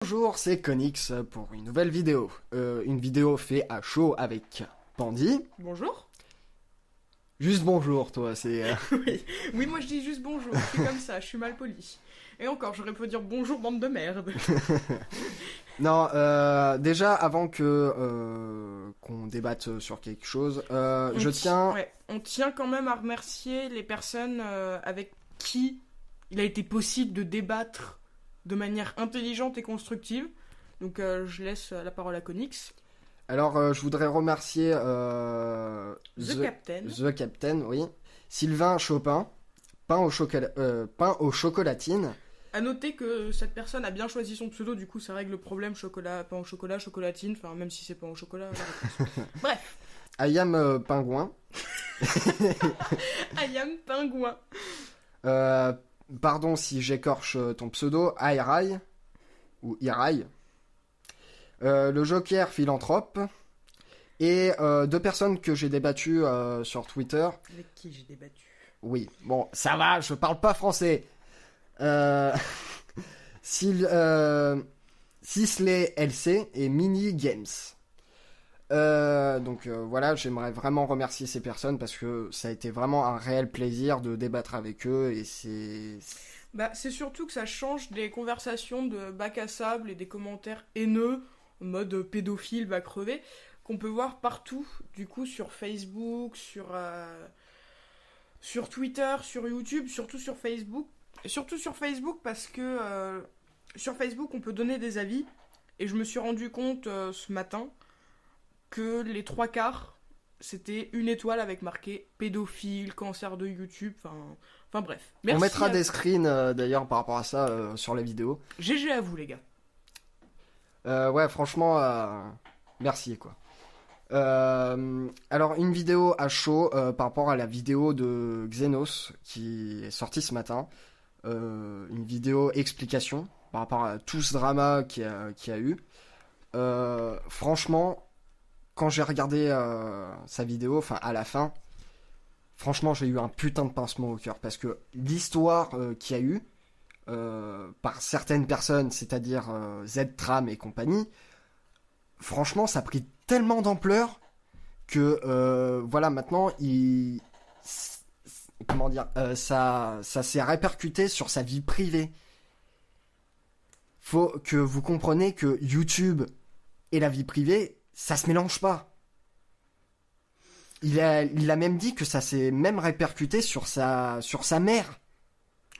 Bonjour, c'est Conix pour une nouvelle vidéo. Une vidéo faite à chaud avec Pandy. Bonjour. Juste bonjour, toi, c'est... Oui, moi je dis juste bonjour, je suis comme ça, je suis mal poli. Et encore, j'aurais pu dire bonjour bande de merde. Non, déjà, avant que qu'on débatte sur quelque chose, je tiens... Ouais, on tient quand même à remercier les personnes avec qui il a été possible de débattre de manière intelligente et constructive. Donc je laisse la parole à Conix. Alors, je voudrais remercier The Captain. The Captain, oui. Sylvain Chopin, pain aux chocolatines. À noter que cette personne a bien choisi son pseudo, du coup ça règle le problème chocolat, pain au chocolat, chocolatine, enfin même si c'est pain au chocolat. Bref. Ayam Pingouin. Ayam Pingouin. Pardon si j'écorche ton pseudo, Airai, ou Irai. Le Joker philanthrope. Et deux personnes que j'ai débattues sur Twitter. Avec qui j'ai débattu? Oui, bon, ça va, je parle pas français. Sisley LC et Mini Games. Donc voilà, j'aimerais vraiment remercier ces personnes parce que ça a été vraiment un réel plaisir de débattre avec eux et c'est surtout que ça change des conversations de bac à sable et des commentaires haineux, en mode pédophile va crever, qu'on peut voir partout, du coup sur Facebook, sur Twitter, sur YouTube, surtout sur Facebook. Et surtout sur Facebook parce que sur Facebook on peut donner des avis et je me suis rendu compte ce matin que les trois quarts c'était une étoile avec marqué pédophile, cancer de YouTube, enfin bref. On mettra des screens d'ailleurs par rapport à ça sur la vidéo. GG à vous les gars. Ouais, franchement, merci quoi. Alors une vidéo à chaud par rapport à la vidéo de Xenos qui est sortie ce matin. Une vidéo explication par rapport à tout ce drama qu'il y a eu. Franchement, quand j'ai regardé sa vidéo, enfin à la fin, franchement j'ai eu un putain de pincement au cœur parce que l'histoire qu'il y a eu par certaines personnes, c'est-à-dire Z-Tram et compagnie, franchement ça a pris tellement d'ampleur que voilà maintenant comment dire, ça s'est répercuté sur sa vie privée. Faut que vous compreniez que YouTube et la vie privée, ça se mélange pas. Il a même dit que ça s'est même répercuté sur sa mère.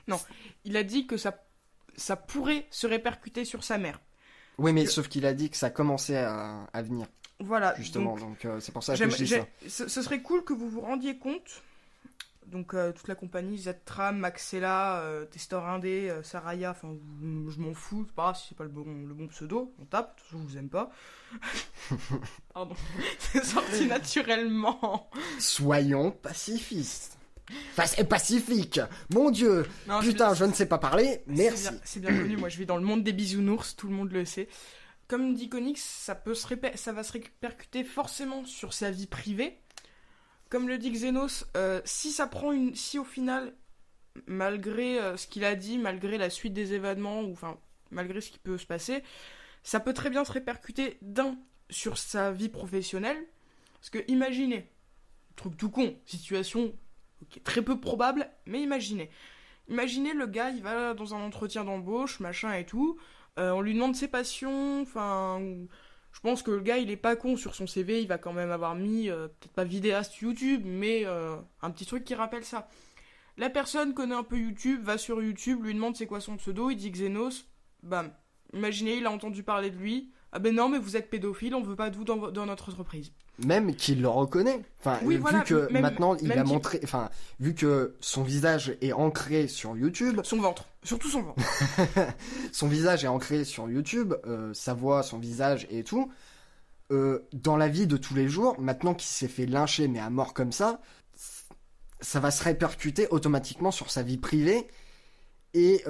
Non, il a dit que ça pourrait se répercuter sur sa mère. Oui, mais sauf qu'il a dit que ça commençait à venir. Voilà. Justement, donc c'est pour ça que je dis ça. Ce serait cool que vous vous rendiez compte. Donc toute la compagnie, Z-Tram, Maxella, Testor Indé, Saraya, enfin je m'en fous, c'est pas grave si c'est pas le bon pseudo, on tape, de toute façon je vous aime pas. Pardon, c'est sorti naturellement. Soyons pacifistes. Enfin, c'est pacifique, mon dieu. Non, putain, je ne sais pas parler, merci. C'est bien connu, moi je vis dans le monde des bisounours, tout le monde le sait. Comme dit Conix, ça va se répercuter forcément sur sa vie privée. Comme le dit Xenos, si au final, malgré ce qu'il a dit, malgré la suite des événements, ou enfin, malgré ce qui peut se passer, ça peut très bien se répercuter sur sa vie professionnelle. Parce que imaginez, truc tout con, situation qui est très peu probable, mais imaginez. Imaginez le gars, il va dans un entretien d'embauche, machin et tout, on lui demande ses passions, enfin... Je pense que le gars, il est pas con sur son CV, il va quand même avoir mis, peut-être pas vidéaste YouTube, mais un petit truc qui rappelle ça. La personne connaît un peu YouTube, va sur YouTube, lui demande c'est quoi son pseudo, il dit Xenos, bam. Imaginez, il a entendu parler de lui, ah ben non, mais vous êtes pédophile, on veut pas de vous dans notre entreprise. Même qu'il le reconnaît. Enfin, oui, vu voilà, que maintenant il a montré, enfin, vu que son visage est ancré sur YouTube. Son ventre, surtout son ventre. Son visage est ancré sur YouTube, sa voix, son visage et tout. Dans la vie de tous les jours, maintenant qu'il s'est fait lyncher, mais à mort comme ça va se répercuter automatiquement sur sa vie privée et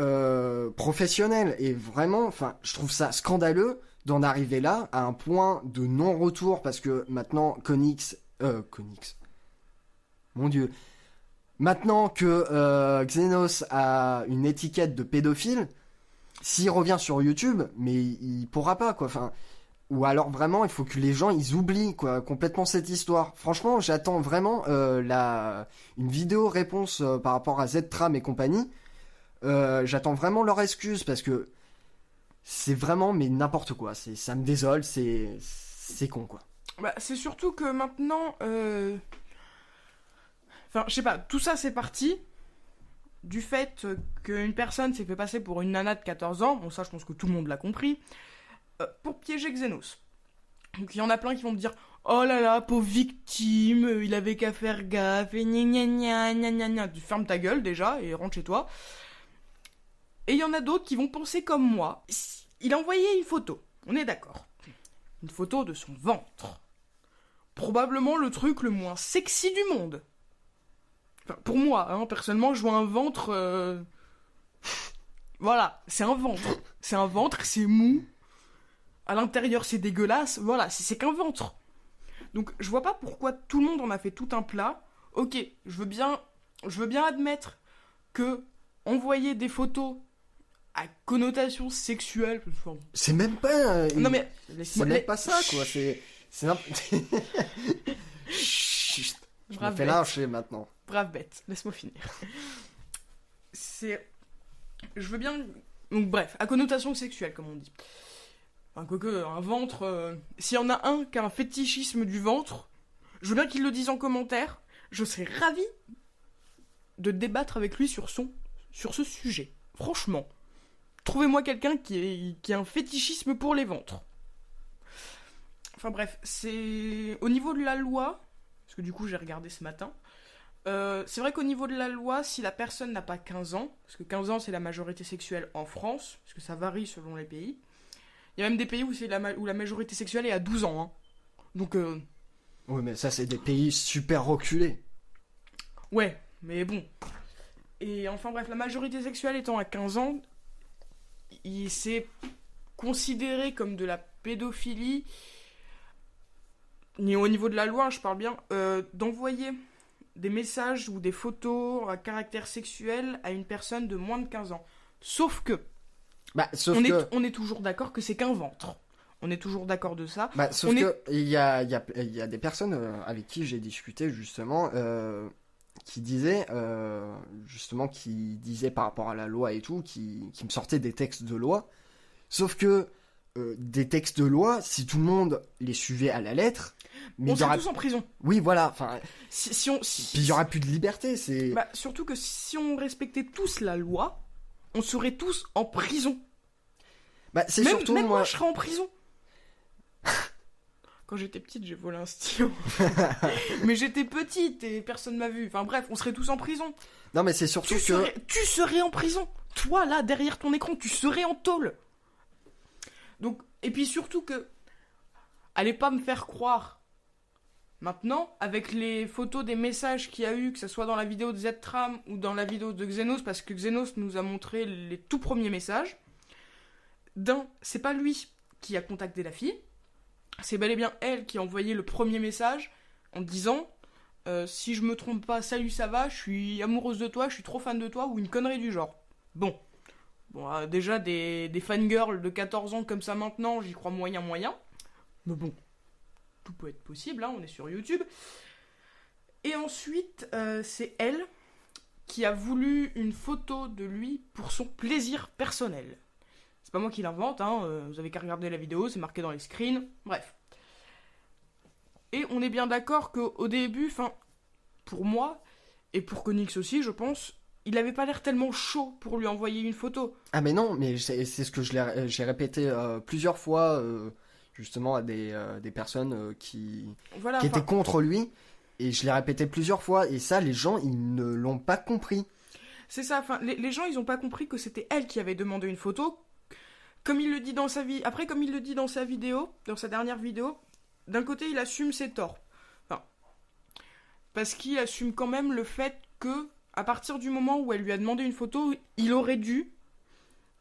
professionnelle. Et vraiment, enfin, je trouve ça scandaleux d'en arriver là, à un point de non-retour, parce que maintenant, Conix... Mon dieu. Maintenant que Xenos a une étiquette de pédophile, s'il revient sur YouTube, mais il pourra pas, quoi. Enfin, ou alors vraiment, il faut que les gens ils oublient quoi complètement cette histoire. Franchement, j'attends vraiment une vidéo réponse par rapport à Z-Tram et compagnie. J'attends vraiment leur excuse parce que c'est vraiment mais n'importe quoi. Ça me désole, c'est con quoi. Bah, c'est surtout que maintenant, enfin, je sais pas, tout ça c'est parti du fait qu'une personne s'est fait passer pour une nana de 14 ans, bon ça je pense que tout le monde l'a compris, pour piéger Xenos. Donc il y en a plein qui vont me dire oh là là, pauvre victime, il avait qu'à faire gaffe, et gna gna gna gna gna gna. Tu fermes ta gueule déjà et rentre chez toi. Et il y en a d'autres qui vont penser comme moi. Il a envoyé une photo, on est d'accord. Une photo de son ventre. Probablement le truc le moins sexy du monde. Enfin, pour moi, hein, personnellement, je vois un ventre... Voilà, c'est un ventre. C'est un ventre, c'est mou. À l'intérieur, c'est dégueulasse. Voilà, c'est qu'un ventre. Donc, je vois pas pourquoi tout le monde en a fait tout un plat. Ok, je veux bien admettre que envoyer des photos à connotation sexuelle... C'est même pas... Non mais... c'est même pas ça, quoi. C'est Chut, je me fais lyncher maintenant. Brave bête, laisse-moi finir. Je veux bien... Donc bref, à connotation sexuelle, comme on dit. Enfin, quoique, un ventre... S'il y en a un qui a un fétichisme du ventre, je veux bien qu'il le dise en commentaire. Je serais ravi de débattre avec lui sur ce sujet. Franchement. Trouvez-moi quelqu'un qui a un fétichisme pour les ventres. Enfin bref, c'est... Au niveau de la loi... Parce que du coup, j'ai regardé ce matin... c'est vrai qu'au niveau de la loi, si la personne n'a pas 15 ans, parce que 15 ans c'est la majorité sexuelle en France, parce que ça varie selon les pays, il y a même des pays où la majorité sexuelle est à 12 ans. Hein. Donc... Oui, mais ça c'est des pays super reculés. Ouais, mais bon. Et enfin bref, la majorité sexuelle étant à 15 ans, c'est considéré comme de la pédophilie, au niveau de la loi, je parle bien, d'envoyer des messages ou des photos à caractère sexuel à une personne de moins de 15 ans. Sauf que, on est toujours d'accord que c'est qu'un ventre. On est toujours d'accord de ça. Sauf que il y a des personnes avec qui j'ai discuté justement qui disaient par rapport à la loi et tout, qui me sortaient des textes de loi. Sauf que des textes de loi, si tout le monde les suivait à la lettre, mais on serait tous en prison. Oui, voilà. Enfin, puis il y aura plus de liberté. C'est. Surtout que si on respectait tous la loi, on serait tous en prison. C'est même, surtout même moi, je serais en prison. Quand j'étais petite, j'ai volé un stylo. Mais j'étais petite et personne m'a vu. Enfin bref, on serait tous en prison. Non, mais c'est surtout tu serais en prison. Toi, là, derrière ton écran, tu serais en tôle. Donc, et puis surtout que... Allez pas me faire croire. Maintenant, avec les photos des messages qu'il y a eu, que ce soit dans la vidéo de Z-Tram ou dans la vidéo de Xenos, parce que Xenos nous a montré les tout premiers messages. C'est pas lui qui a contacté la fille. C'est bel et bien elle qui a envoyé le premier message en disant si je me trompe pas, salut, ça va, je suis amoureuse de toi, je suis trop fan de toi, ou une connerie du genre. Bon, déjà des fangirls de 14 ans comme ça maintenant, j'y crois moyen. Mais bon, tout peut être possible, hein, on est sur YouTube. Et ensuite, c'est elle qui a voulu une photo de lui pour son plaisir personnel. C'est pas moi qui l'invente, hein, vous avez qu'à regarder la vidéo, c'est marqué dans les screens, bref. Et on est bien d'accord qu'au début, pour moi, et pour Konix aussi, je pense, il avait pas l'air tellement chaud pour lui envoyer une photo. Ah mais non, mais c'est ce que j'ai répété plusieurs fois, justement, à des personnes qui étaient contre lui, et je l'ai répété plusieurs fois, et ça, les gens, ils ne l'ont pas compris. C'est ça, les gens, ils ont pas compris que c'était elle qui avait demandé une photo. Comme il le dit dans sa vie, après comme il le dit dans sa vidéo, dans sa dernière vidéo, d'un côté il assume ses torts. Parce qu'il assume quand même le fait que, à partir du moment où elle lui a demandé une photo, il aurait dû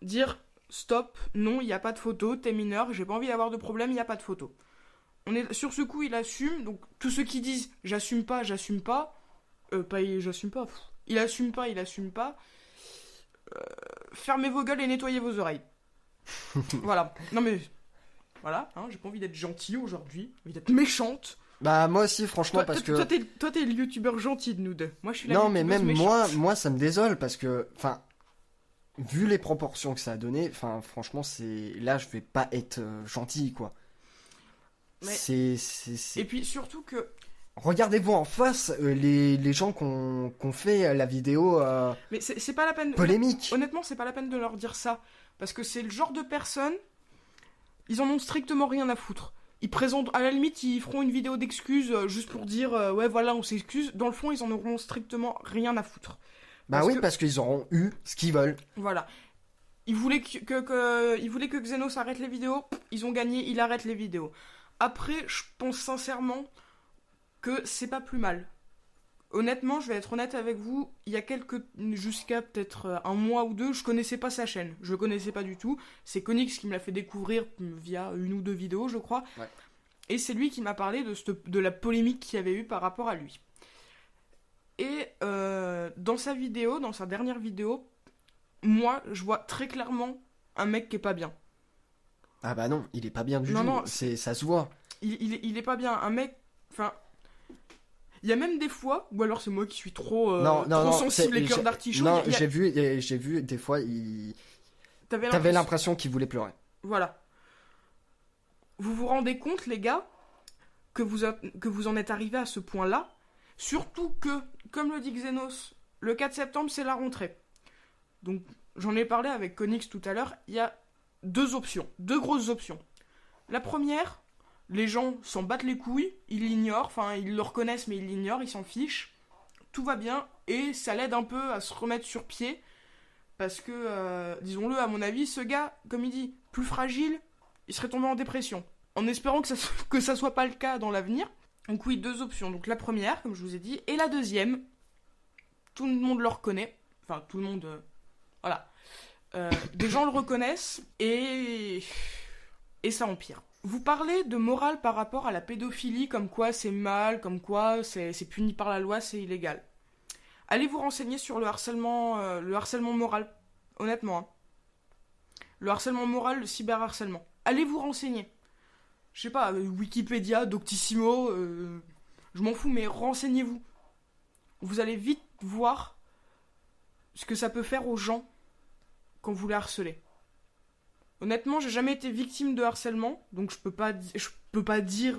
dire stop, non, il n'y a pas de photo, t'es mineur, j'ai pas envie d'avoir de problème, il n'y a pas de photo. Sur ce coup, il assume, donc tous ceux qui disent j'assume pas, il assume pas. fermez vos gueules et nettoyez vos oreilles. Voilà. Non mais... Voilà, hein, j'ai pas envie d'être gentil aujourd'hui, j'ai envie d'être méchante. Bah moi aussi franchement parce que... Toi t'es le youtubeur gentil de nous deux. Moi je suis la Non mais même méchante. moi ça me désole parce que... Enfin, vu les proportions que ça a donné, enfin franchement c'est... Là je vais pas être gentil quoi. Mais... C'est... Et puis surtout que... Regardez-vous en face les gens qu'on fait la vidéo Mais c'est pas la peine... polémique. Honnêtement c'est pas la peine de leur dire ça. Parce que c'est le genre de personnes... Ils en ont strictement rien à foutre. Ils présentent, à la limite, ils feront une vidéo d'excuses juste pour dire ouais voilà on s'excuse. Dans le fond, ils en auront strictement rien à foutre. Parce qu'ils auront eu ce qu'ils veulent. Voilà. Ils voulaient que Xenos arrête les vidéos. Ils ont gagné, il arrête les vidéos. Après, je pense sincèrement que c'est pas plus mal. Honnêtement, je vais être honnête avec vous, il y a jusqu'à peut-être un mois ou deux, je connaissais pas sa chaîne. Je le connaissais pas du tout. C'est Konix qui me l'a fait découvrir via une ou deux vidéos, je crois. Ouais. Et c'est lui qui m'a parlé de la polémique qu'il y avait eu par rapport à lui. Et dans sa dernière vidéo, moi, je vois très clairement un mec qui est pas bien. Ah bah non, il est pas bien du tout. Non, ça se voit. Il est pas bien. Un mec... Enfin... Il y a même des fois, ou alors c'est moi qui suis trop sensible et cœur d'artichaut. Non, j'ai vu des fois, t'avais l'impression qu'il voulait pleurer. Voilà. Vous vous rendez compte, les gars, que vous en êtes arrivés à ce point-là, surtout que, comme le dit Xenos, le 4 septembre, c'est la rentrée. Donc, j'en ai parlé avec Konix tout à l'heure, il y a deux grosses options. La première... Les gens s'en battent les couilles, ils l'ignorent, enfin ils le reconnaissent mais ils l'ignorent, ils s'en fichent. Tout va bien et ça l'aide un peu à se remettre sur pied. Parce que, disons-le, à mon avis, ce gars, comme il dit, plus fragile, il serait tombé en dépression. En espérant que ça soit pas le cas dans l'avenir. Donc oui, deux options. Donc la première, comme je vous ai dit, et la deuxième, tout le monde le reconnaît. Enfin, tout le monde... voilà. Des gens le reconnaissent et ça empire. Vous parlez de morale par rapport à la pédophilie, comme quoi c'est mal, comme quoi c'est puni par la loi, c'est illégal. Allez vous renseigner sur le harcèlement moral, honnêtement. Hein. Le harcèlement moral, le cyberharcèlement. Allez vous renseigner. Je sais pas, Wikipédia, Doctissimo, je m'en fous, mais renseignez-vous. Vous allez vite voir ce que ça peut faire aux gens quand vous les harcelez. Honnêtement, j'ai jamais été victime de harcèlement, donc je peux pas dire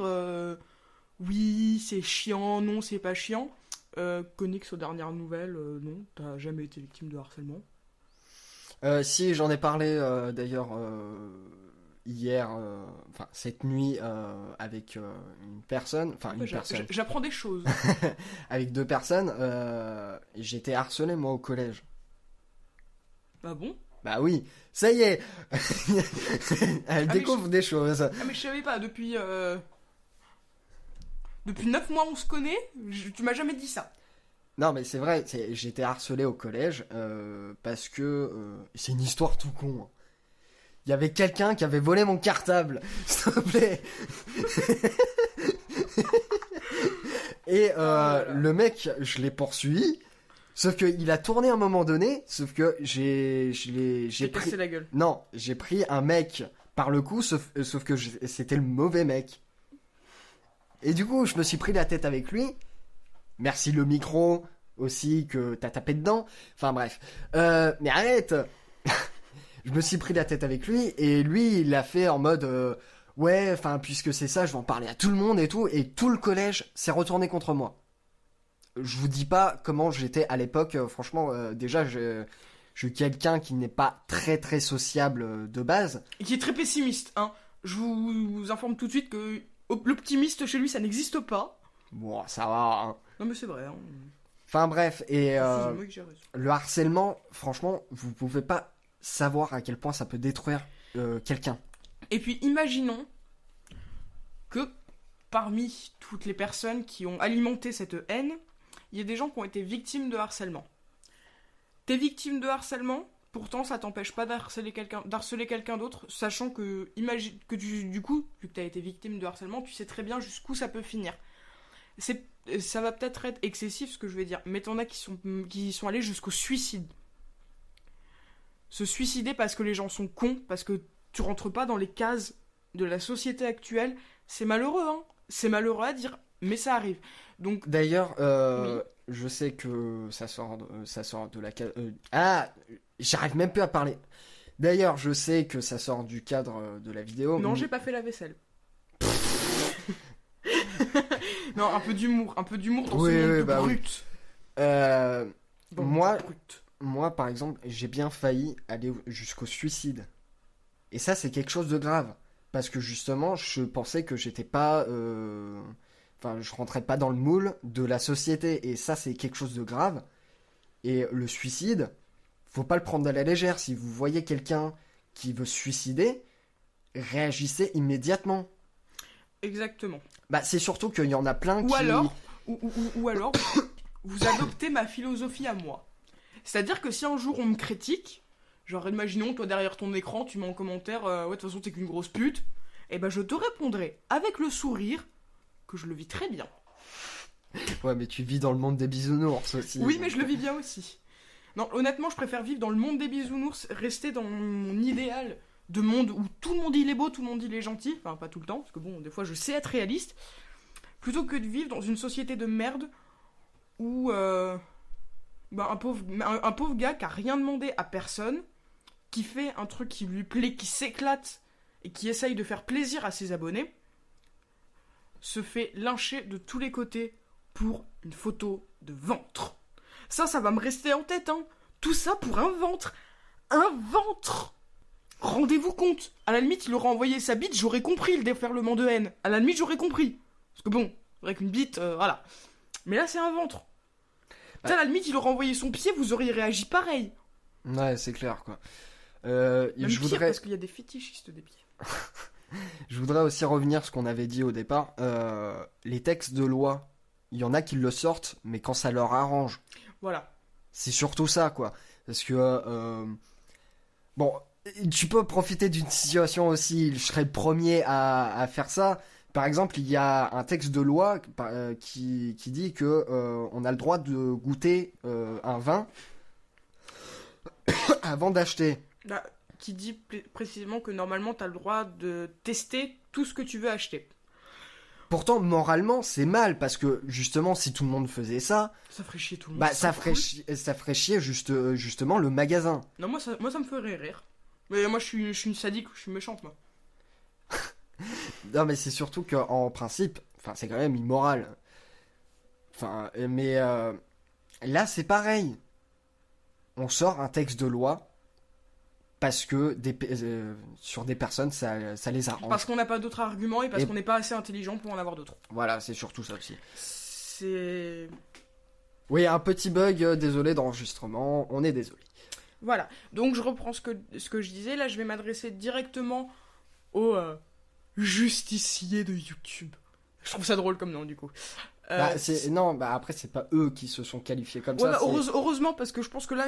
oui, c'est chiant, non, c'est pas chiant. Konix aux dernières nouvelles, non, t'as jamais été victime de harcèlement. Si, j'en ai parlé d'ailleurs hier, cette nuit avec une personne, personne. J'apprends des choses. Avec deux personnes, j'étais harcelé moi au collège. Ah bon ? Bah oui, ça y est. Elle découvre des choses. Ah mais je savais pas, depuis 9 mois on se connaît, tu m'as jamais dit ça. Non mais c'est vrai, j'étais harcelé au collège parce que c'est une histoire tout con. Hein. Il y avait quelqu'un qui avait volé mon cartable, s'il te plaît. Et le mec, je l'ai poursuivi. Sauf qu'il a tourné à un moment donné, sauf que j'ai cassé la gueule. Non, j'ai pris un mec par le cou, sauf que c'était le mauvais mec. Et du coup, je me suis pris la tête avec lui. Merci le micro aussi que t'as tapé dedans. Enfin bref. Mais arrête. Je me suis pris la tête avec lui et lui, il l'a fait en mode ouais, enfin puisque c'est ça, je vais en parler à tout le monde et tout le collège s'est retourné contre moi. Je vous dis pas comment j'étais à l'époque, franchement, déjà, je suis quelqu'un qui n'est pas très très sociable de base. Et qui est très pessimiste, hein. Je vous informe tout de suite que l'optimiste chez lui, ça n'existe pas. Bon, ça va, hein. Non mais c'est vrai, hein. Enfin bref, et le harcèlement, franchement, vous pouvez pas savoir à quel point ça peut détruire quelqu'un. Et puis imaginons que parmi toutes les personnes qui ont alimenté cette haine, il y a des gens qui ont été victimes de harcèlement. T'es victime de harcèlement, pourtant ça t'empêche pas d'harceler quelqu'un d'autre, sachant que, du coup, vu que t'as été victime de harcèlement, tu sais très bien jusqu'où ça peut finir. Ça va peut-être être excessif ce que je vais dire, mais t'en as qui sont allés jusqu'au suicide. se suicider parce que les gens sont cons, parce que tu rentres pas dans les cases de la société actuelle, c'est malheureux, hein. C'est malheureux à dire, mais ça arrive. Donc, D'ailleurs, Oui. je sais que ça sort de la case. J'arrive même plus à parler. D'ailleurs, je sais que ça sort du cadre de la vidéo. non, j'ai pas fait la vaisselle. Non, un peu d'humour dans Oui, ce monde oui, de bah oui. brut. Bon, Moi, brut. moi, par exemple, j'ai bien failli aller jusqu'au suicide. Et ça, c'est quelque chose de grave. Parce que justement, je pensais que j'étais pas. Enfin, je rentrais pas dans le moule de la société. Et ça, c'est quelque chose de grave. Et le suicide, faut pas le prendre à la légère. Si vous voyez quelqu'un qui veut se suicider, réagissez immédiatement. Exactement. Bah, c'est surtout qu'il y en a plein Ou qui. alors, ou alors, vous adoptez ma philosophie à moi. C'est-à-dire que si un jour on me critique, genre imaginons toi derrière ton écran, tu mets en commentaire ouais de toute façon t'es qu'une grosse pute, et ben je te répondrai avec le sourire que je le vis très bien. Ouais, mais tu vis dans le monde des bisounours aussi. Oui, mais je le vis bien aussi. Non, honnêtement, je préfère vivre dans le monde des bisounours, rester dans mon idéal de monde où tout le monde il est beau, tout le monde il est gentil, enfin pas tout le temps, parce que bon, des fois je sais être réaliste, plutôt que de vivre dans une société de merde où un pauvre gars qui a rien demandé à personne, qui fait un truc qui lui plaît, qui s'éclate et qui essaye de faire plaisir à ses abonnés, se fait lyncher de tous les côtés pour une photo de ventre. Ça va me rester en tête, hein. Tout ça pour un ventre. Un ventre. Rendez-vous compte. À la limite, il aurait envoyé sa bite, j'aurais compris le déferlement de haine. À la limite, j'aurais compris. Parce que bon, c'est vrai qu'une bite, voilà. Mais là, c'est un ventre. À la limite, il aurait envoyé son pied, vous auriez réagi pareil. Ouais, c'est clair, quoi. Même je pire, voudrais... parce qu'il y a des fétichistes des pieds. Je voudrais aussi revenir sur ce qu'on avait dit au départ. Les textes de loi, il y en a qui le sortent, mais quand ça leur arrange. Voilà. C'est surtout ça, quoi. Parce que, bon, tu peux profiter d'une situation aussi, je serais le premier à faire ça. Par exemple, il y a un texte de loi qui dit que on a le droit de goûter un vin avant d'acheter. Là, qui dit précisément que normalement, t'as le droit de tester tout ce que tu veux acheter. Pourtant, moralement, c'est mal, parce que, justement, si tout le monde faisait ça, Ça ferait chier tout le monde. bah, ça ça ferait chier justement le magasin. Non, moi ça me ferait rire. Mais moi, je suis une sadique, je suis méchante, moi. Non, mais c'est surtout qu'en principe, enfin, c'est quand même immoral. Enfin, mais là, c'est pareil. On sort un texte de loi parce que sur des personnes, ça les arrange. Parce qu'on n'a pas d'autres arguments et parce Et- qu'on n'est pas assez intelligent pour en avoir d'autres. Voilà, c'est surtout ça aussi. C'est... Oui, un petit bug, désolé d'enregistrement, on est désolé. Voilà. Donc, je reprends ce que je disais. Là, je vais m'adresser directement aux justiciers de YouTube. Je trouve ça drôle comme nom, du coup. Non, bah après, c'est pas eux qui se sont qualifiés comme Ouais, ça. bah, heureusement, parce que je pense que là,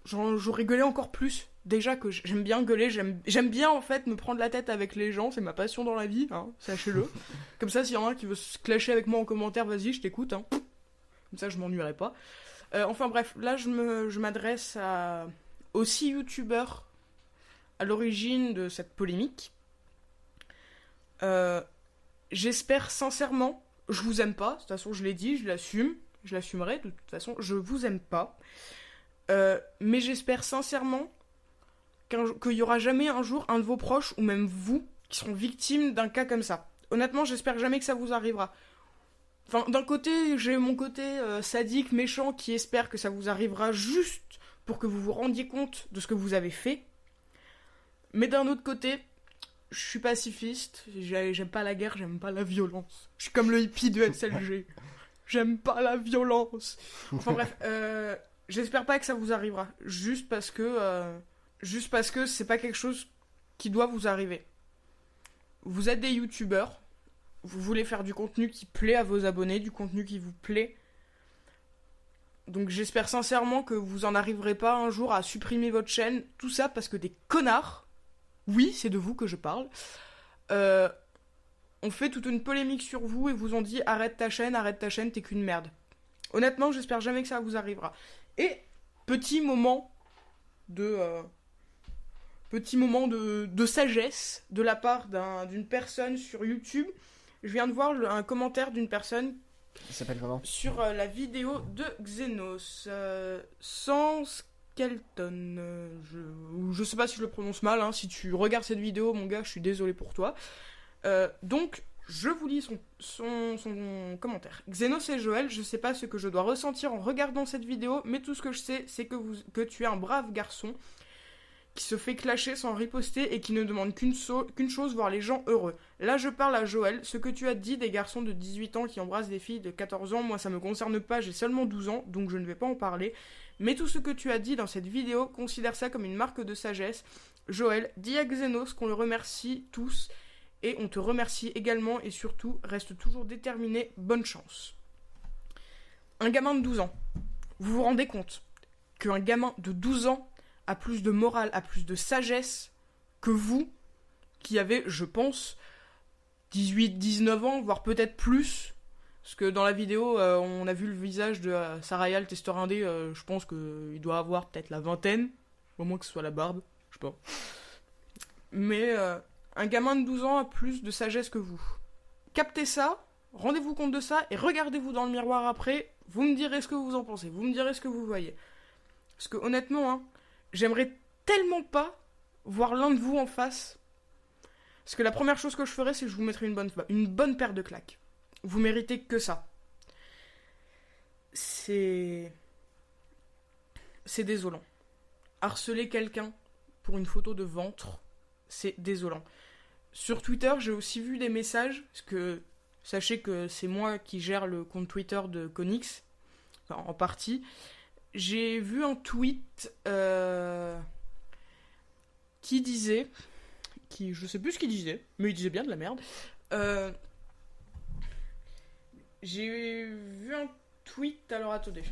j'aurais gueulé encore plus. Déjà que j'aime bien gueuler, j'aime bien en fait me prendre la tête avec les gens, c'est ma passion dans la vie, hein, sachez-le. Comme ça, s'il y en a un qui veut se clasher avec moi en commentaire, vas-y, je t'écoute. Hein. Comme ça, je m'ennuierai pas. Enfin bref, là, je m'adresse aux 6 youtubeurs à l'origine de cette polémique. J'espère sincèrement, je vous aime pas, de toute façon, je l'ai dit, je l'assume, je l'assumerai, de toute façon, je vous aime pas. Mais j'espère sincèrement qu'il y aura jamais un jour un de vos proches, ou même vous, qui seront victimes d'un cas comme ça. Honnêtement, j'espère jamais que ça vous arrivera. Enfin, d'un côté, j'ai mon côté sadique, méchant, qui espère que ça vous arrivera juste pour que vous vous rendiez compte de ce que vous avez fait. Mais d'un autre côté, je suis pacifiste, j'aime pas la guerre, j'aime pas la violence. Je suis comme le hippie de SLG. J'aime pas la violence. Enfin bref, j'espère pas que ça vous arrivera. Juste parce que c'est pas quelque chose qui doit vous arriver. Vous êtes des youtubeurs, vous voulez faire du contenu qui plaît à vos abonnés, du contenu qui vous plaît. Donc j'espère sincèrement que vous en arriverez pas un jour à supprimer votre chaîne, tout ça parce que des connards, oui, c'est de vous que je parle, ont fait toute une polémique sur vous et vous ont dit arrête ta chaîne, t'es qu'une merde. Honnêtement, j'espère jamais que ça vous arrivera. Et petit moment de petit moment de sagesse de la part d'une personne sur YouTube. Je viens de voir un commentaire d'une personne Il s'appelle comment? sur la vidéo de Xenos. Sans Skelton. Je sais pas si je le prononce mal. Hein. Si tu regardes cette vidéo, mon gars, je suis désolé pour toi. Donc, je vous lis son commentaire. Xenos et Joël, je sais pas ce que je dois ressentir en regardant cette vidéo, mais tout ce que je sais, c'est que tu es un brave garçon qui se fait clasher sans riposter et qui ne demande qu'une chose, voir les gens heureux. Là, je parle à Joël. Ce que tu as dit des garçons de 18 ans qui embrassent des filles de 14 ans, moi, ça me concerne pas, j'ai seulement 12 ans, donc je ne vais pas en parler. Mais tout ce que tu as dit dans cette vidéo, considère ça comme une marque de sagesse. Joël, dis à Xenos qu'on le remercie tous, et on te remercie également, et surtout, reste toujours déterminé, bonne chance. Un gamin de 12 ans, vous vous rendez compte qu'un gamin de 12 ans a plus de morale, a plus de sagesse que vous, qui avez, je pense, 18, 19 ans, voire peut-être plus. Parce que dans la vidéo, on a vu le visage de Saraya, le testeur indé, je pense qu'il doit avoir peut-être la vingtaine, au moins que ce soit la barbe, je sais pas. Mais un gamin de 12 ans a plus de sagesse que vous. Captez ça, rendez-vous compte de ça, et regardez-vous dans le miroir après, vous me direz ce que vous en pensez, vous me direz ce que vous voyez. Parce que honnêtement, hein, j'aimerais tellement pas voir l'un de vous en face. Parce que la première chose que je ferais, c'est que je vous mettrais une bonne paire de claques. Vous méritez que ça. C'est désolant. Harceler quelqu'un pour une photo de ventre, c'est désolant. Sur Twitter, j'ai aussi vu des messages, parce que sachez que c'est moi qui gère le compte Twitter de Konix, enfin, en partie. J'ai vu un tweet qui disait, je sais plus ce qu'il disait, mais il disait bien de la merde. J'ai vu un tweet, alors attendez,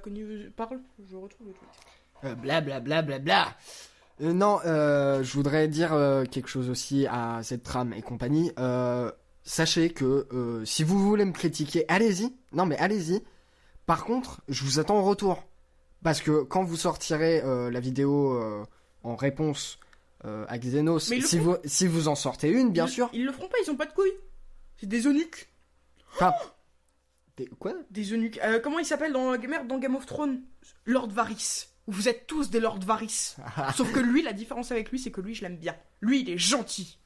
Conny parle, je retrouve le tweet. Blablabla. Non, je voudrais dire quelque chose aussi à cette trame et compagnie. Sachez que si vous voulez me critiquer, allez-y. Non mais allez-y. Par contre, je vous attends en retour. Parce que quand vous sortirez la vidéo en réponse à Xenos, si vous en sortez une, bien sûr. Ils le feront pas, ils ont pas de couilles. C'est des eunuques. Enfin, quoi ? Des eunuques. Comment il s'appelle dans Game of Thrones ? Lord Varys. Vous êtes tous des Lord Varys. Sauf que lui, la différence avec lui, c'est que lui, je l'aime bien. Lui, il est gentil.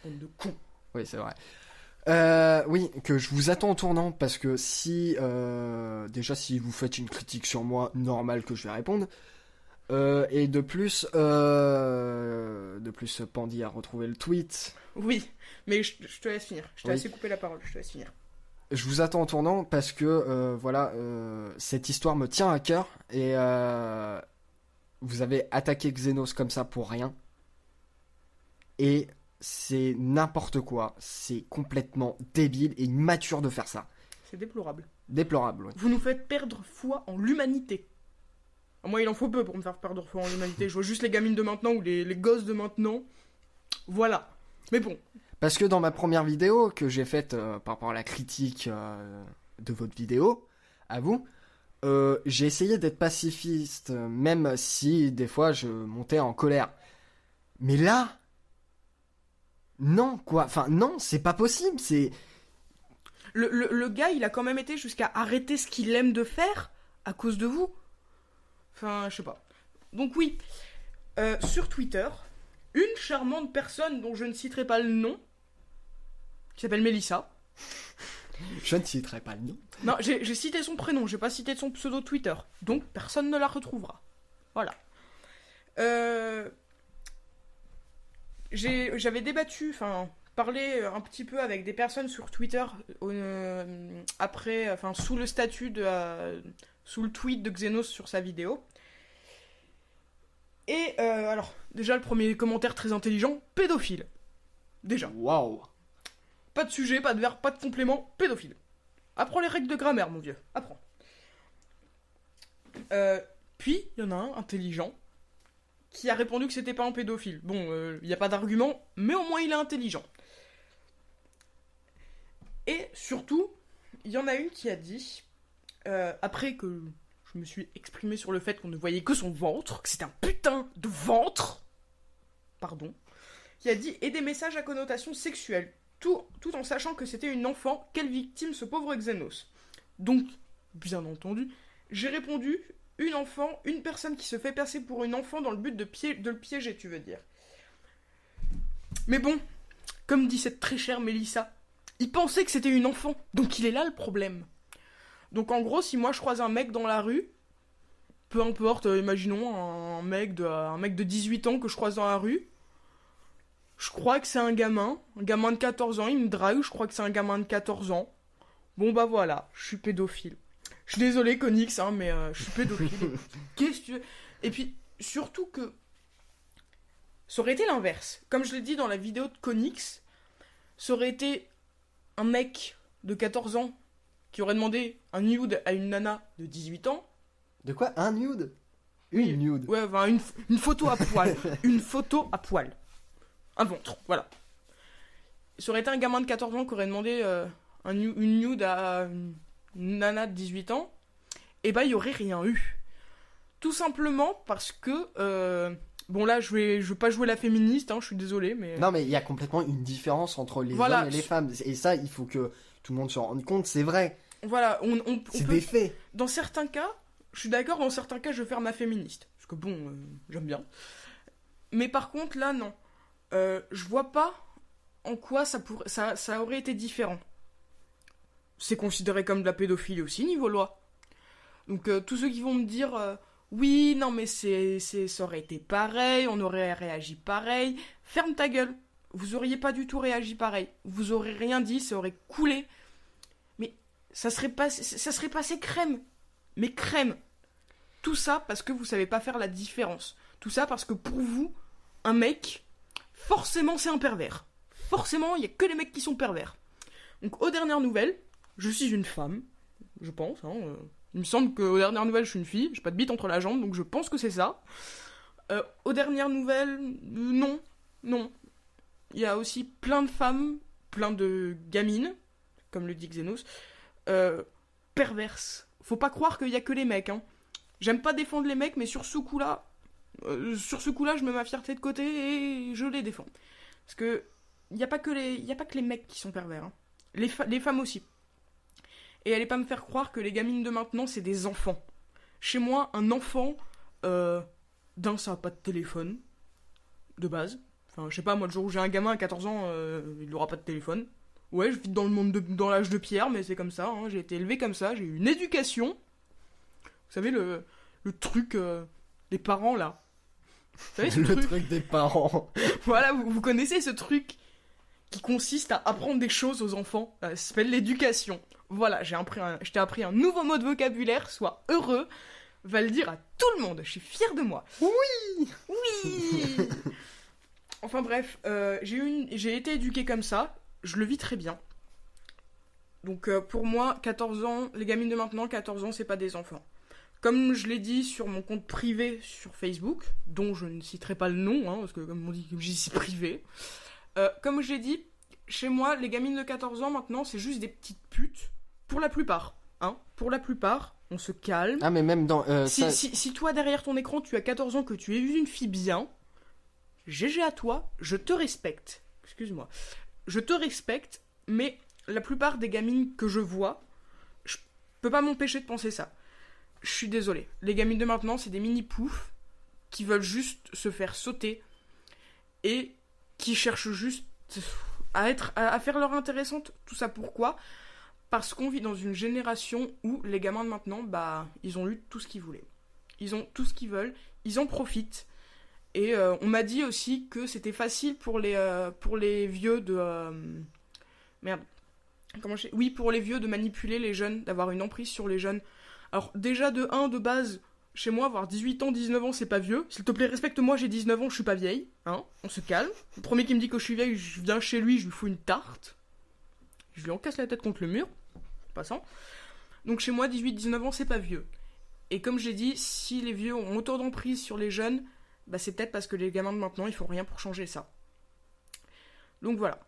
Bande de con. Oui, c'est vrai. Oui, que je vous attends en tournant, parce que déjà, si vous faites une critique sur moi, normal que je vais répondre. Et de plus, Pandy a retrouvé le tweet. Oui, mais je te laisse finir. Je t'ai assez coupé la parole, je te laisse finir. Je vous attends en tournant parce que, cette histoire me tient à cœur, et vous avez attaqué Xenos comme ça pour rien. Et c'est n'importe quoi, c'est complètement débile et immature de faire ça. C'est déplorable. Déplorable, oui. Vous nous faites perdre foi en l'humanité. Moi, il en faut peu pour me faire perdre foi en l'humanité. Je vois juste les gamines de maintenant ou les gosses de maintenant. Voilà. Mais bon. Parce que dans ma première vidéo que j'ai faite par rapport à la critique de votre vidéo, à vous, j'ai essayé d'être pacifiste, même si des fois je montais en colère. Mais là... Non, quoi. Enfin, non, c'est pas possible, c'est... Le gars, il a quand même été jusqu'à arrêter ce qu'il aime de faire à cause de vous. Enfin, je sais pas. Donc oui, sur Twitter, une charmante personne dont je ne citerai pas le nom, qui s'appelle Mélissa. Je ne citerai pas le nom. Non, j'ai cité son prénom, j'ai pas cité son pseudo Twitter. Donc, personne ne la retrouvera. Voilà. J'avais débattu, parlé un petit peu avec des personnes sur Twitter sous le statut sous le tweet de Xenos sur sa vidéo. Et alors, déjà le premier commentaire très intelligent, pédophile. Déjà. Waouh. Pas de sujet, pas de verbe, pas de complément, pédophile. Apprends les règles de grammaire, mon vieux. Apprends. Puis, il y en a un intelligent qui a répondu que c'était pas un pédophile. Bon, il n'y a pas d'argument, mais au moins il est intelligent. Et surtout, il y en a une qui a dit, après que je me suis exprimé sur le fait qu'on ne voyait que son ventre, que c'était un putain de ventre, pardon, qui a dit « Et des messages à connotation sexuelle, tout en sachant que c'était une enfant, quelle victime ce pauvre Xenos ?» Donc, bien entendu, j'ai répondu « Une enfant, une personne qui se fait passer pour une enfant dans le but de le piéger, tu veux dire. » Mais bon, comme dit cette très chère Mélissa, il pensait que c'était une enfant, donc il est là le problème. Donc en gros, si moi je croise un mec dans la rue, peu importe, imaginons un mec de 18 ans que je croise dans la rue, je crois que c'est un gamin de 14 ans, il me drague, je crois que c'est un gamin de 14 ans. Bon bah voilà, je suis pédophile. Je suis désolé Conix, hein, mais je suis pédophile. Qu'est-ce que tu veux ? Et puis, surtout que ça aurait été l'inverse. Comme je l'ai dit dans la vidéo de Conix, ça aurait été un mec de 14 ans qui aurait demandé un nude à une nana de 18 ans. De quoi ? Un nude ? Une nude. Ouais, enfin, une photo à poil. Une photo à poil. Un ventre, voilà. Ça aurait été un gamin de 14 ans qui aurait demandé une nude à une nana de 18 ans. Et bah, il n'y aurait rien eu. Tout simplement parce que... bon là, je vais pas jouer la féministe, hein, je suis désolé, mais... Non, mais il y a complètement une différence entre les Voilà. hommes et les femmes. Et ça, il faut que tout le monde s'en rende compte, c'est vrai. Voilà, C'est peut... des faits. Dans certains cas, je suis d'accord, dans certains cas, je vais faire ma féministe. Parce que bon, j'aime bien. Mais par contre, là, non. Je vois pas en quoi ça aurait été différent. C'est considéré comme de la pédophilie aussi, niveau loi. Donc, tous ceux qui vont me dire... oui, non, mais ça aurait été pareil, on aurait réagi pareil. Ferme ta gueule. Vous auriez pas du tout réagi pareil. Vous aurez rien dit, ça aurait coulé. Mais ça serait passé crème. Mais crème. Tout ça parce que vous savez pas faire la différence. Tout ça parce que pour vous, un mec, forcément c'est un pervers. Forcément, il y a que les mecs qui sont pervers. Donc, aux dernières nouvelles, je suis une femme, je pense, hein, il me semble qu'aux dernières nouvelles, je suis une fille. J'ai pas de bite entre la jambe, donc je pense que c'est ça. Aux dernières nouvelles, non. Il y a aussi plein de femmes, plein de gamines, comme le dit Xenos, perverses. Faut pas croire qu'il y a que les mecs, hein. J'aime pas défendre les mecs, mais sur ce coup-là, je mets ma fierté de côté et je les défends. Parce que il y a pas que les mecs qui sont pervers, hein. Les femmes aussi. Et allez pas me faire croire que les gamines de maintenant, c'est des enfants. Chez moi, un enfant, ça a pas de téléphone, de base. Enfin, je sais pas, moi, le jour où j'ai un gamin à 14 ans, il aura pas de téléphone. Ouais, je vis dans l'âge de pierre, mais c'est comme ça, hein, j'ai été élevé comme ça, j'ai eu une éducation. Vous savez, le truc des parents, là. Vous savez, ce truc des parents. Voilà, vous connaissez ce truc qui consiste à apprendre des choses aux enfants. Ça s'appelle l'éducation. Voilà, je t'ai appris un nouveau mot de vocabulaire, sois heureux, va le dire à tout le monde, je suis fière de moi. Oui. Enfin bref, j'ai été éduquée comme ça, je le vis très bien. Donc pour moi, 14 ans, les gamines de maintenant, 14 ans, c'est pas des enfants. Comme je l'ai dit sur mon compte privé sur Facebook, dont je ne citerai pas le nom, hein, parce que comme on dit, comme j'ai dit, c'est privé. Comme je l'ai dit, chez moi, les gamines de 14 ans maintenant, c'est juste des petites putes. Pour la plupart, hein. Pour la plupart, on se calme. Ah, mais même dans... Si toi, derrière ton écran, tu as 14 ans, que tu es une fille bien, GG à toi, je te respecte. Excuse-moi. Je te respecte, mais la plupart des gamines que je vois, je peux pas m'empêcher de penser ça. Je suis désolé. Les gamines de maintenant, c'est des mini-poufs qui veulent juste se faire sauter et qui cherchent juste à faire leur intéressante. Tout ça pourquoi ? Parce qu'on vit dans une génération où les gamins de maintenant, bah, ils ont eu tout ce qu'ils voulaient. Ils ont tout ce qu'ils veulent, ils en profitent. Et on m'a dit aussi que c'était facile pour les vieux de... pour les vieux de manipuler les jeunes, d'avoir une emprise sur les jeunes. Alors déjà de base, chez moi, avoir 18 ans, 19 ans, c'est pas vieux. S'il te plaît, respecte-moi, j'ai 19 ans, je suis pas vieille. Hein, on se calme. Le premier qui me dit que je suis vieille, je viens chez lui, je lui fous une tarte. Je lui en casse la tête contre le mur. Passant. Donc chez moi, 18-19 ans, c'est pas vieux. Et comme j'ai dit, si les vieux ont autant d'emprise sur les jeunes, bah c'est peut-être parce que les gamins de maintenant, ils font rien pour changer ça. Donc voilà.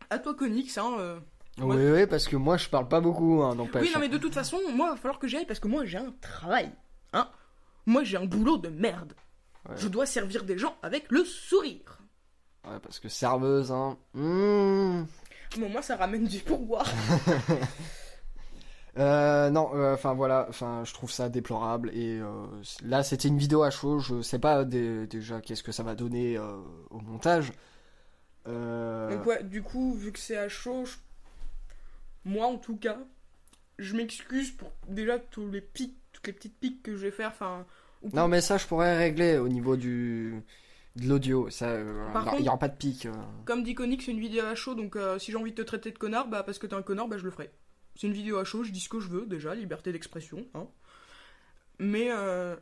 À toi, Conix, hein. Oui, parce que moi, je parle pas beaucoup, hein, n'empêche. Oui, non, mais de toute façon, moi, il va falloir que j'y aille parce que moi, j'ai un travail. Hein. Moi, j'ai un boulot de merde. Ouais. Je dois servir des gens avec le sourire. Ouais, parce que serveuse, hein. Bon, moi, ça ramène du pourboire. Non, enfin voilà, enfin je trouve ça déplorable et là c'était une vidéo à chaud, je sais pas déjà qu'est-ce que ça va donner au montage. Donc ouais, du coup, vu que c'est à chaud, moi en tout cas, je m'excuse pour déjà tous les pics, toutes les petites piques que je vais faire, enfin... Non mais ça je pourrais régler au niveau de l'audio, ça, Par il contre, y aura pas de pic. Comme dit Konik, c'est une vidéo à chaud, donc si j'ai envie de te traiter de connard, bah parce que t'es un connard, bah je le ferai. C'est une vidéo à chaud, je dis ce que je veux, déjà, liberté d'expression, hein. Mais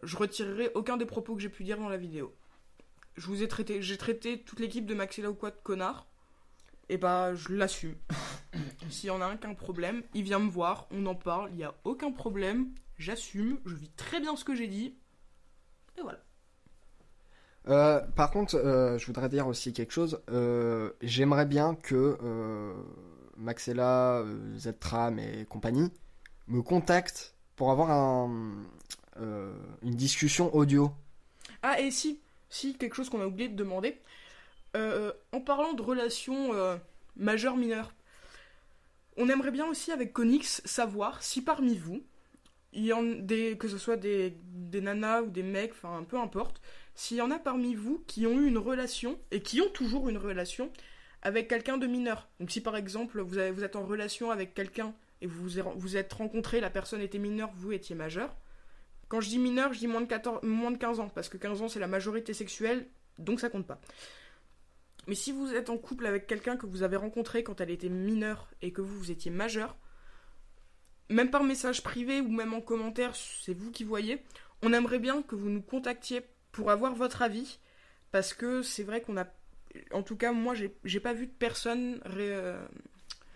je retirerai aucun des propos que j'ai pu dire dans la vidéo. J'ai traité toute l'équipe de Maxella ou quoi de connard, et bah je l'assume. S'il y en a un qui a un problème, il vient me voir, on en parle, il n'y a aucun problème, j'assume, je vis très bien ce que j'ai dit, et voilà. Par contre, je voudrais dire aussi quelque chose. J'aimerais bien que Maxella, Ztram et compagnie me contactent pour avoir une discussion audio. Ah, et si, quelque chose qu'on a oublié de demander. En parlant de relations majeures-mineures, on aimerait bien aussi avec Konix savoir si parmi vous, il y en a que ce soit des nanas ou des mecs, enfin peu importe, s'il y en a parmi vous qui ont eu une relation, et qui ont toujours une relation, avec quelqu'un de mineur. Donc si par exemple vous êtes en relation avec quelqu'un et vous êtes rencontrés, la personne était mineure, vous étiez majeur. Quand je dis mineur, je dis moins de 15 ans, parce que 15 ans c'est la majorité sexuelle, donc ça compte pas. Mais si vous êtes en couple avec quelqu'un que vous avez rencontré quand elle était mineure et que vous étiez majeur, même par message privé ou même en commentaire, c'est vous qui voyez, on aimerait bien que vous nous contactiez pour avoir votre avis, parce que c'est vrai qu'on a... En tout cas, moi, j'ai pas vu de personne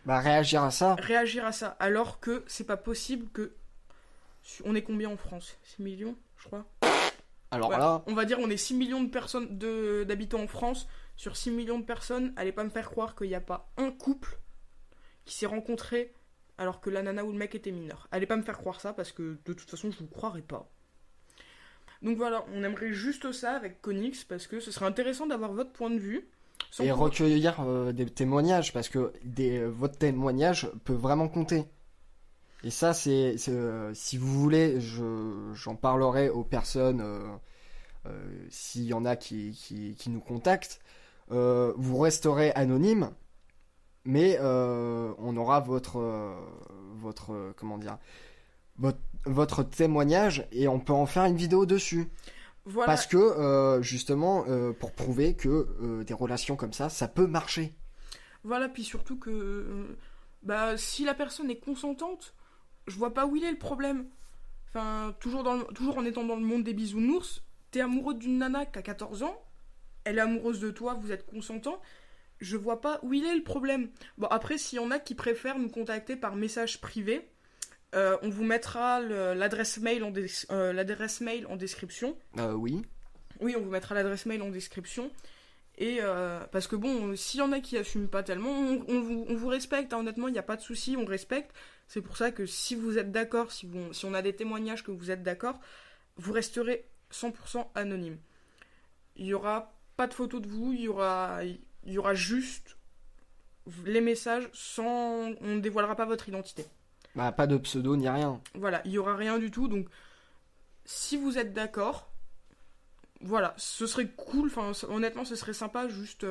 réagir à ça. réagir à ça, alors que c'est pas possible que... On est combien en France ? 6 millions, je crois. Alors Ouais, là, on va dire on est 6 millions de personnes d'habitants en France. Sur 6 millions de personnes, allez pas me faire croire qu'il n'y a pas un couple qui s'est rencontré alors que la nana ou le mec était mineur. Allez pas me faire croire ça, parce que de toute façon je vous croirais pas. Donc voilà, on aimerait juste ça avec Konix, parce que ce serait intéressant d'avoir votre point de vue. et recueillir des témoignages, parce que votre témoignage peut vraiment compter. Et ça, si vous voulez, j'en parlerai aux personnes, s'il y en a qui nous contactent. Vous resterez anonyme, mais on aura comment dire, votre témoignage, et on peut en faire une vidéo dessus. Voilà. Parce que justement, pour prouver que des relations comme ça peut marcher. Voilà, puis surtout que si la personne est consentante, je vois pas où il est le problème. Enfin, toujours en étant dans le monde des bisounours, t'es amoureux d'une nana qui a 14 ans, elle est amoureuse de toi, vous êtes consentant, je vois pas où il est le problème. Bon, après, s'il y en a qui préfèrent nous contacter par message privé, on vous mettra l'adresse mail en description. Oui. Oui, on vous mettra l'adresse mail en description. Et parce que bon, s'il y en a qui assument pas tellement, on vous respecte, hein, honnêtement, il n'y a pas de souci, on respecte. C'est pour ça que si vous êtes d'accord, si on a des témoignages que vous êtes d'accord, vous resterez 100% anonyme. Il n'y aura pas de photos de vous, il y aura juste les messages on ne dévoilera pas votre identité. Pas de pseudo ni rien. Voilà, il n'y aura rien du tout, donc si vous êtes d'accord, voilà, ce serait cool, enfin honnêtement ce serait sympa, juste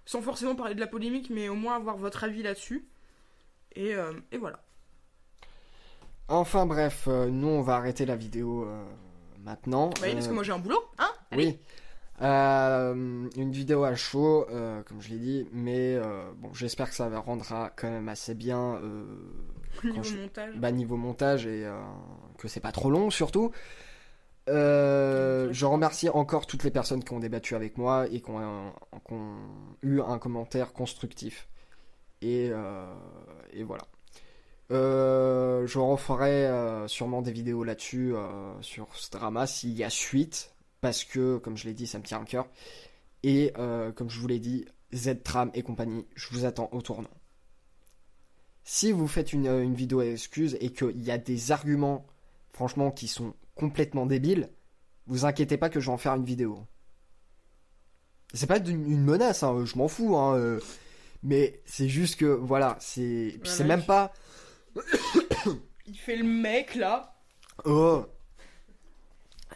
sans forcément parler de la polémique, mais au moins avoir votre avis là-dessus. Et voilà. Enfin bref, nous on va arrêter la vidéo maintenant. Oui, parce que moi j'ai un boulot, hein. Oui. Une vidéo à chaud, comme je l'ai dit, mais bon, j'espère que ça rendra quand même assez bien montage. Niveau montage, et que c'est pas trop long surtout. Je remercie encore toutes les personnes qui ont débattu avec moi et qui ont eu un commentaire constructif. Et voilà. Je referai sûrement des vidéos là-dessus, sur ce drama, s'il y a suite, parce que, comme je l'ai dit, ça me tient à cœur. Et comme je vous l'ai dit, Ztram et compagnie, je vous attends au tournant. Si vous faites une vidéo à excuses et qu'il y a des arguments, franchement, qui sont complètement débiles, vous inquiétez pas que je vais en faire une vidéo. C'est pas une menace, hein, je m'en fous, hein, mais c'est juste que, voilà, c'est... Puis Voilà, c'est même pas... Il fait le mec, là. Oh.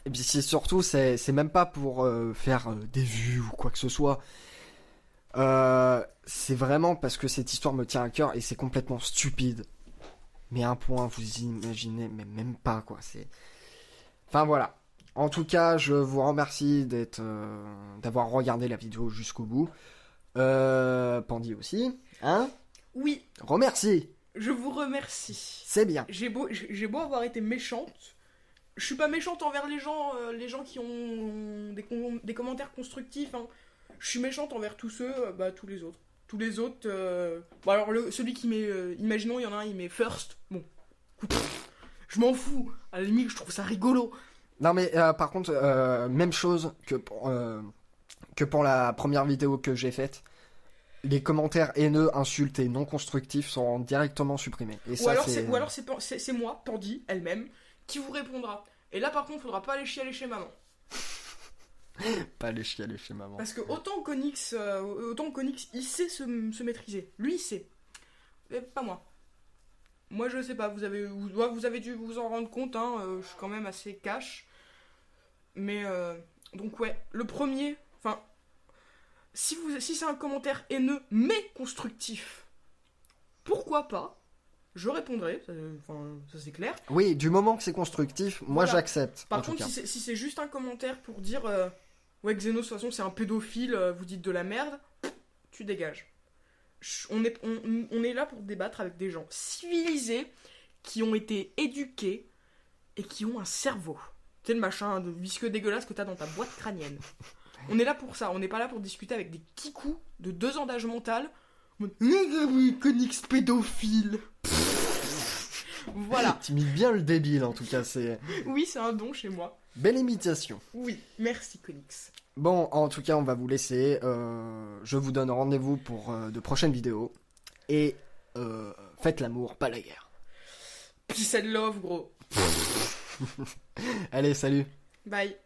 Et puis c'est surtout, c'est même pas pour faire des vues ou quoi que ce soit. C'est vraiment parce que cette histoire me tient à cœur et c'est complètement stupide. Mais à un point, vous imaginez, mais même pas, quoi. Enfin, voilà. En tout cas, je vous remercie d'avoir regardé la vidéo jusqu'au bout. Pandy aussi, hein? Oui, Remercie, je vous remercie. c'est bien. J'ai beau avoir été méchante, je suis pas méchante envers les gens qui ont des commentaires constructifs. Hein. Je suis méchante envers tous ceux, tous les autres. Tous les autres. Bon, alors, celui qui met. Imaginons, il y en a un, il met first. Bon, écoute, je m'en fous. À la limite, je trouve ça rigolo. Non mais par contre, même chose que pour la première vidéo que j'ai faite. Les commentaires haineux, insultes et non constructifs sont directement supprimés. Et ça, Ou alors c'est moi, Pandy, elle-même, qui vous répondra. Et là, par contre, faudra pas aller chialer chez maman. Pas aller chialer chez maman. Parce que autant Konix, il sait se maîtriser. Lui, il sait. Mais pas moi. Moi, je sais pas. Vous avez dû vous en rendre compte. Hein, je suis quand même assez cash. Mais donc ouais, le premier. Enfin, si c'est un commentaire haineux mais constructif, pourquoi pas? Je répondrai. Ça c'est clair. Oui, du moment que c'est constructif, moi Voilà. j'accepte. Par en tout contre, cas. si c'est juste un commentaire pour dire ouais, Xenos, de toute façon, c'est un pédophile, vous dites de la merde, tu dégages. On est là pour débattre avec des gens civilisés qui ont été éduqués et qui ont un cerveau. Tu sais, le machin de visqueux dégueulasse que t'as dans ta boîte crânienne. On est là pour ça, on n'est pas là pour discuter avec des kikous de 2 ans d'âge mental. Konix pédophile. Voilà. T'imites bien le débile en tout cas, c'est Oui, c'est un don chez moi. belle imitation. Oui, merci Konix. Bon, en tout cas, on va vous laisser. Je vous donne rendez-vous pour de prochaines vidéos. Et faites l'amour, pas la guerre. Peace and love, gros. Allez, salut. Bye.